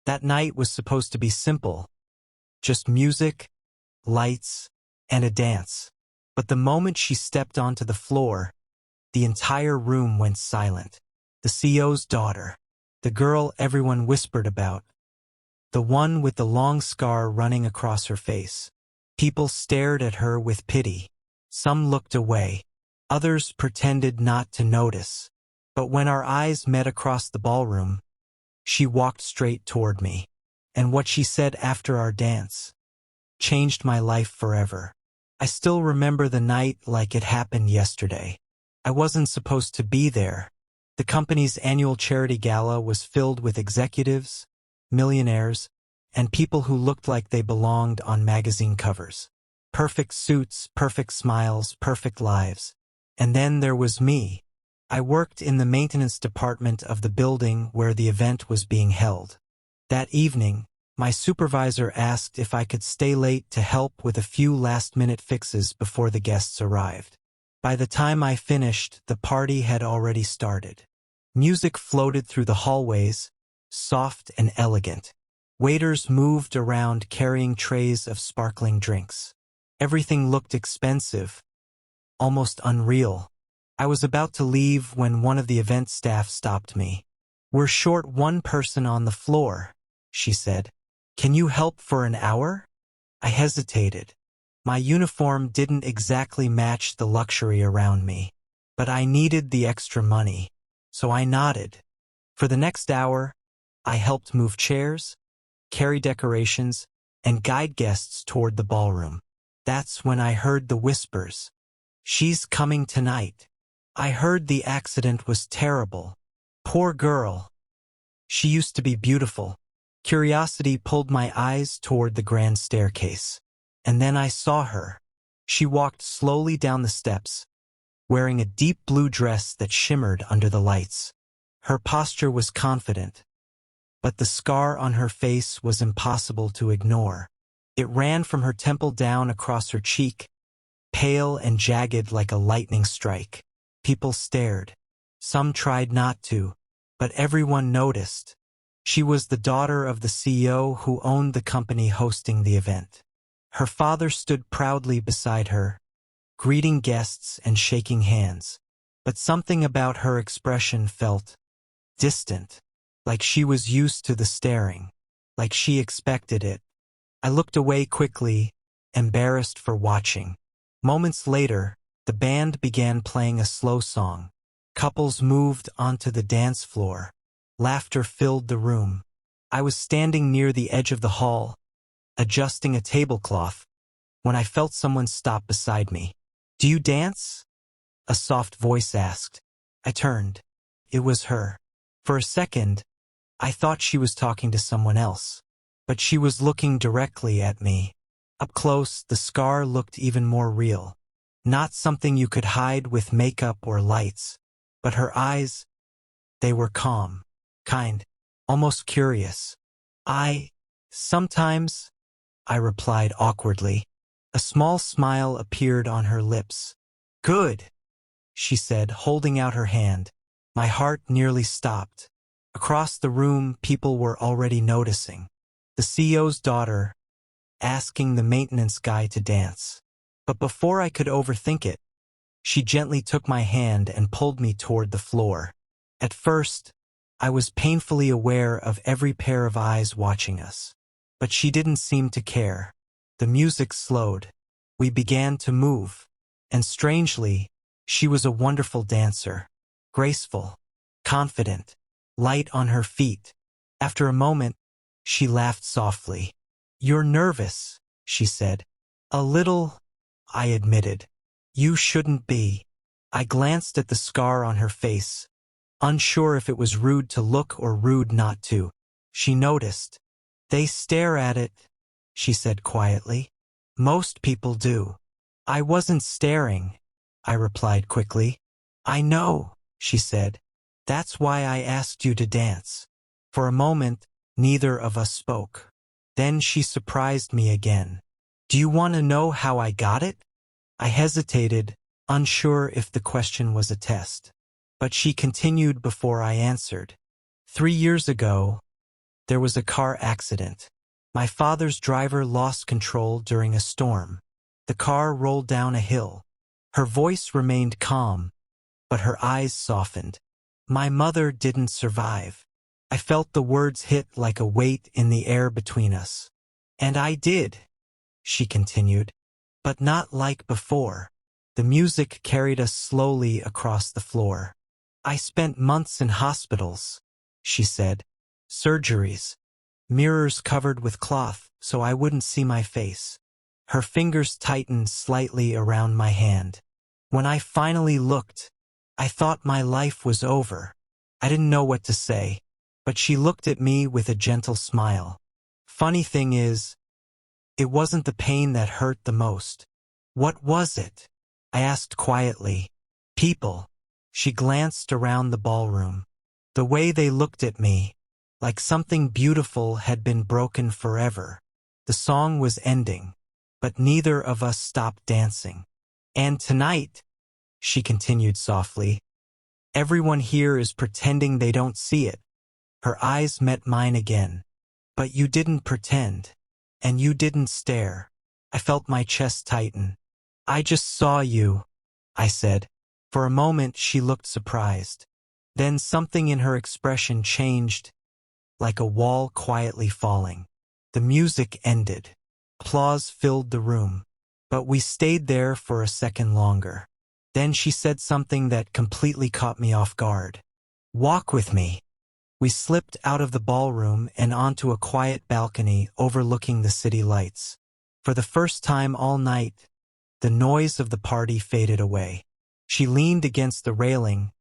That night was supposed to be simple, just music, lights, and a dance. But the moment she stepped onto the floor, the entire room went silent. The CEO's daughter, the girl everyone whispered about, the one with the long scar running across her face. People stared at her with pity. Some looked away. Others pretended not to notice. But when our eyes met across the ballroom, she walked straight toward me. And what she said after our dance changed my life forever. I still remember the night like it happened yesterday. I wasn't supposed to be there. The company's annual charity gala was filled with executives, millionaires, and people who looked like they belonged on magazine covers. Perfect suits, perfect smiles, perfect lives. And then there was me. I worked in the maintenance department of the building where the event was being held. That evening, my supervisor asked if I could stay late to help with a few last-minute fixes before the guests arrived. By the time I finished, the party had already started. Music floated through the hallways, soft and elegant. Waiters moved around carrying trays of sparkling drinks. Everything looked expensive, almost unreal. I was about to leave when one of the event staff stopped me. "We're short one person on the floor," she said. "Can you help for an hour?" I hesitated. My uniform didn't exactly match the luxury around me, but I needed the extra money, so I nodded. For the next hour, I helped move chairs, carry decorations, and guide guests toward the ballroom. That's when I heard the whispers. "She's coming tonight." I heard the accident was terrible. Poor girl. She used to be beautiful. Curiosity pulled my eyes toward the grand staircase. And then I saw her. She walked slowly down the steps, wearing a deep blue dress that shimmered under the lights. Her posture was confident, but the scar on her face was impossible to ignore. It ran from her temple down across her cheek, pale and jagged like a lightning strike. People stared. Some tried not to, but everyone noticed. She was the daughter of the CEO who owned the company hosting the event. Her father stood proudly beside her, greeting guests and shaking hands. But something about her expression felt distant, like she was used to the staring, like she expected it. I looked away quickly, embarrassed for watching. Moments later, the band began playing a slow song. Couples moved onto the dance floor. Laughter filled the room. I was standing near the edge of the hall, adjusting a tablecloth, when I felt someone stop beside me. "Do you dance?" a soft voice asked. I turned. It was her. For a second, I thought she was talking to someone else, but she was looking directly at me. Up close, the scar looked even more real. Not something you could hide with makeup or lights, but her eyes, they were calm, kind, almost curious. Sometimes, I replied awkwardly. A small smile appeared on her lips. "Good," she said, holding out her hand. My heart nearly stopped. Across the room, people were already noticing. The CEO's daughter, asking the maintenance guy to dance. But before I could overthink it, she gently took my hand and pulled me toward the floor. At first, I was painfully aware of every pair of eyes watching us. But she didn't seem to care. The music slowed. We began to move. And strangely, she was a wonderful dancer. Graceful, confident, light on her feet. After a moment, she laughed softly. "You're nervous," she said. "A little," I admitted. "You shouldn't be." I glanced at the scar on her face, unsure if it was rude to look or rude not to. She noticed. "They stare at it," she said quietly. "Most people do." "I wasn't staring," I replied quickly. "I know," she said. "That's why I asked you to dance." For a moment, neither of us spoke. Then she surprised me again. "Do you want to know how I got it?" I hesitated, unsure if the question was a test. But she continued before I answered. 3 years ago, There was a car accident. My father's driver lost control during a storm. The car rolled down a hill. Her voice remained calm, but her eyes softened. My mother didn't survive. I felt the words hit like a weight in the air between us. And I did, she continued, but not like before. The music carried us slowly across the floor. I spent months in hospitals, she said. Surgeries. Mirrors covered with cloth so I wouldn't see my face. Her fingers tightened slightly around my hand. When I finally looked, I thought my life was over. I didn't know what to say, but she looked at me with a gentle smile. Funny thing is, it wasn't the pain that hurt the most. What was it? I asked quietly. People. She glanced around the ballroom. The way they looked at me, like something beautiful had been broken forever. The song was ending, but neither of us stopped dancing. And tonight, she continued softly, everyone here is pretending they don't see it. Her eyes met mine again. But you didn't pretend. And you didn't stare. I felt my chest tighten. I just saw you, I said. For a moment she looked surprised. Then something in her expression changed, like a wall quietly falling. The music ended. Applause filled the room. But we stayed there for a second longer. Then she said something that completely caught me off guard. Walk with me. We slipped out of the ballroom and onto a quiet balcony overlooking the city lights. For the first time all night, the noise of the party faded away. She leaned against the railing,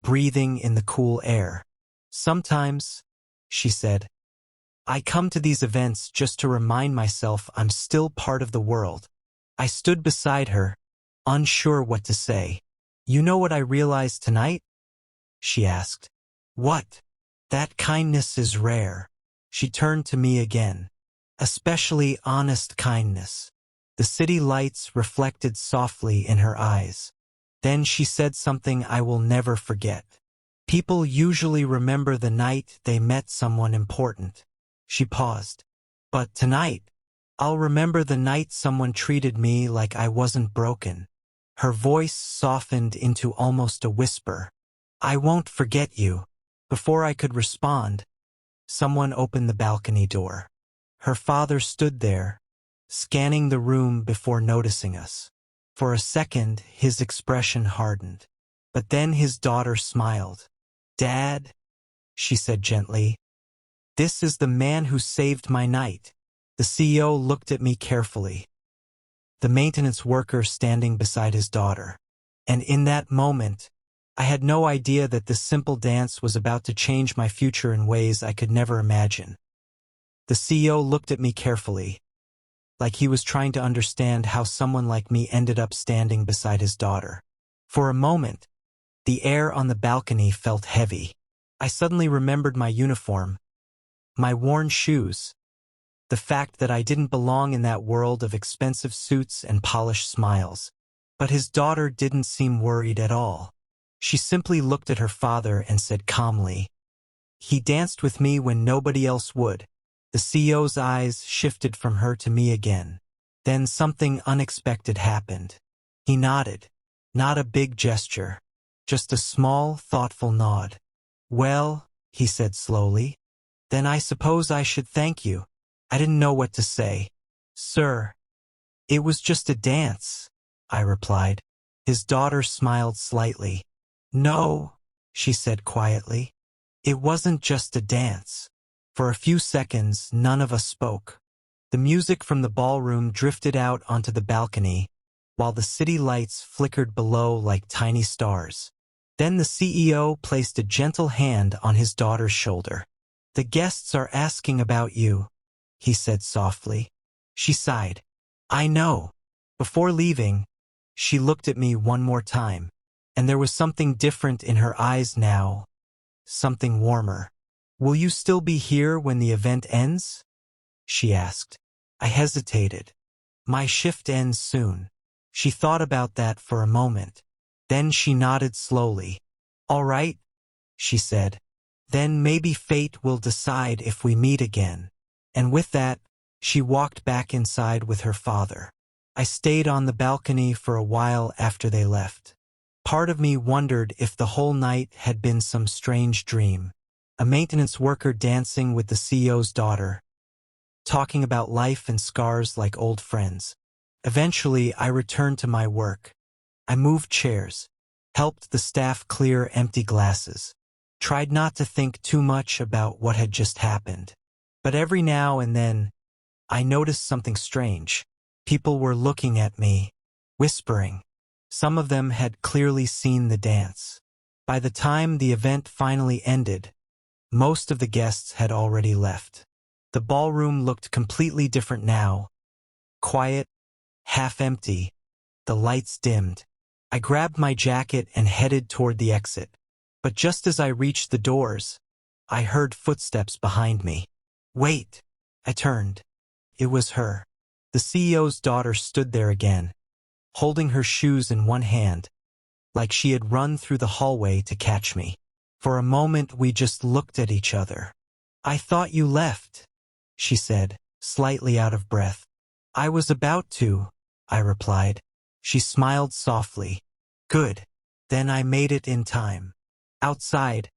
breathing in the cool air. Sometimes, she said, I come to these events just to remind myself I'm still part of the world. I stood beside her, unsure what to say. You know what I realized tonight? She asked. What? That kindness is rare. She turned to me again. Especially honest kindness. The city lights reflected softly in her eyes. Then she said something I will never forget. People usually remember the night they met someone important. She paused. But tonight, I'll remember the night someone treated me like I wasn't broken. Her voice softened into almost a whisper. I won't forget you. Before I could respond, someone opened the balcony door. Her father stood there, scanning the room before noticing us. For a second, his expression hardened. But then his daughter smiled. Dad, she said gently, this is the man who saved my night. The CEO looked at me carefully. The maintenance worker standing beside his daughter. And in that moment, I had no idea that this simple dance was about to change my future in ways I could never imagine. The CEO looked at me carefully, like he was trying to understand how someone like me ended up standing beside his daughter. For a moment, the air on the balcony felt heavy. I suddenly remembered my uniform, my worn shoes, the fact that I didn't belong in that world of expensive suits and polished smiles. But his daughter didn't seem worried at all. She simply looked at her father and said calmly, "He danced with me when nobody else would." The CEO's eyes shifted from her to me again. Then something unexpected happened. He nodded. Not a big gesture, just a small, thoughtful nod. "Well," he said slowly, "then I suppose I should thank you." I didn't know what to say. "Sir, it was just a dance," I replied. His daughter smiled slightly. "No," she said quietly. "It wasn't just a dance." For a few seconds, none of us spoke. The music from the ballroom drifted out onto the balcony, while the city lights flickered below like tiny stars. Then the CEO placed a gentle hand on his daughter's shoulder. "The guests are asking about you," he said softly. She sighed. "I know." Before leaving, she looked at me one more time, and there was something different in her eyes now, something warmer. "Will you still be here when the event ends?" she asked. I hesitated. "My shift ends soon." She thought about that for a moment. Then she nodded slowly. "All right," she said. Then maybe fate will decide if we meet again. And with that, she walked back inside with her father. I stayed on the balcony for a while after they left. Part of me wondered if the whole night had been some strange dream. A maintenance worker dancing with the CEO's daughter, talking about life and scars like old friends. Eventually, I returned to my work. I moved chairs, helped the staff clear empty glasses, tried not to think too much about what had just happened. But every now and then, I noticed something strange. People were looking at me, whispering. Some of them had clearly seen the dance. By the time the event finally ended, most of the guests had already left. The ballroom looked completely different now. Quiet, half empty, the lights dimmed. I grabbed my jacket and headed toward the exit. But just as I reached the doors, I heard footsteps behind me. Wait! I turned. It was her. The CEO's daughter stood there again, holding her shoes in one hand, like she had run through the hallway to catch me. For a moment we just looked at each other. I thought you left, she said, slightly out of breath. I was about to, I replied. She smiled softly. Good. Then I made it in time. Outside,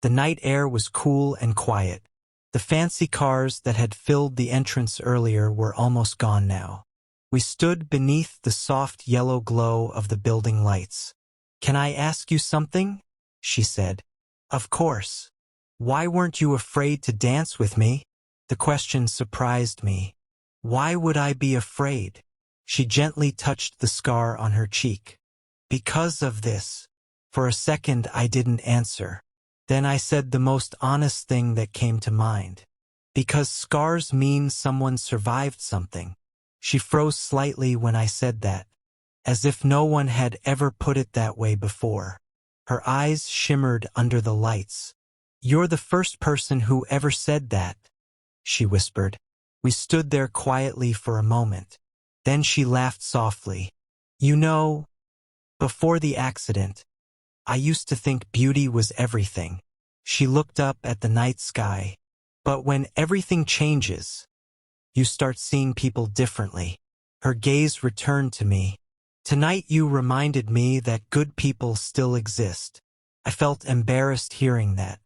the night air was cool and quiet. The fancy cars that had filled the entrance earlier were almost gone now. We stood beneath the soft yellow glow of the building lights. Can I ask you something? She said. Of course. Why weren't you afraid to dance with me? The question surprised me. Why would I be afraid? She gently touched the scar on her cheek. Because of this. For a second I didn't answer. Then I said the most honest thing that came to mind. Because scars mean someone survived something. She froze slightly when I said that, as if no one had ever put it that way before. Her eyes shimmered under the lights. You're the first person who ever said that, she whispered. We stood there quietly for a moment. Then she laughed softly. You know, before the accident, I used to think beauty was everything. She looked up at the night sky. But when everything changes, you start seeing people differently. Her gaze returned to me. Tonight you reminded me that good people still exist. I felt embarrassed hearing that.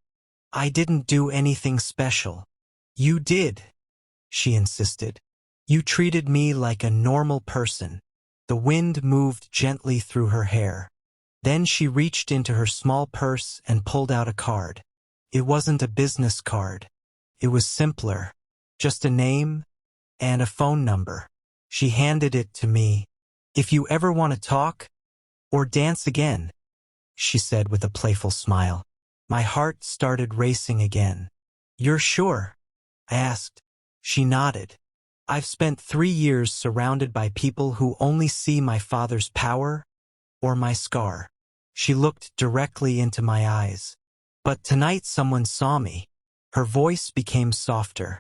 I didn't do anything special. You did, she insisted. You treated me like a normal person. The wind moved gently through her hair. Then she reached into her small purse and pulled out a card. It wasn't a business card. It was simpler. Just a name and a phone number. She handed it to me. If you ever want to talk or dance again, she said with a playful smile. My heart started racing again. You're sure? I asked. She nodded. I've spent 3 years surrounded by people who only see my father's power or my scar. She looked directly into my eyes. But tonight someone saw me. Her voice became softer.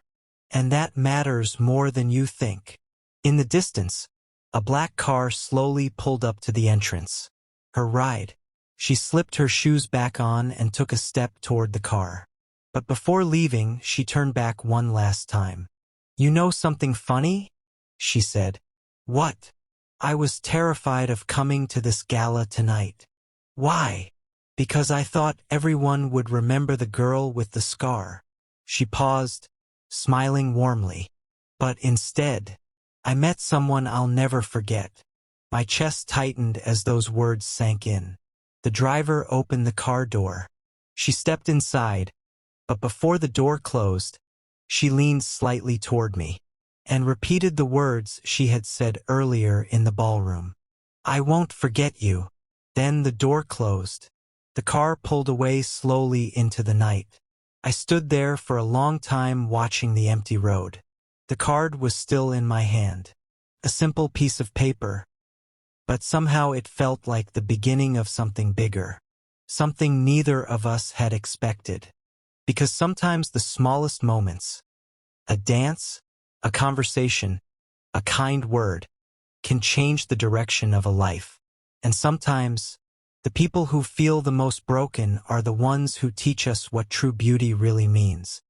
And that matters more than you think. In the distance, a black car slowly pulled up to the entrance. Her ride. She slipped her shoes back on and took a step toward the car. But before leaving, she turned back one last time. You know something funny? She said. What? I was terrified of coming to this gala tonight. Why? Because I thought everyone would remember the girl with the scar. She paused, smiling warmly. But instead, I met someone I'll never forget. My chest tightened as those words sank in. The driver opened the car door. She stepped inside, but before the door closed, she leaned slightly toward me and repeated the words she had said earlier in the ballroom. I won't forget you. Then the door closed. The car pulled away slowly into the night. I stood there for a long time watching the empty road. The card was still in my hand. A simple piece of paper. But somehow it felt like the beginning of something bigger. Something neither of us had expected. Because sometimes the smallest moments, a dance, a conversation, a kind word, can change the direction of a life. And sometimes, The people who feel the most broken are the ones who teach us what true beauty really means.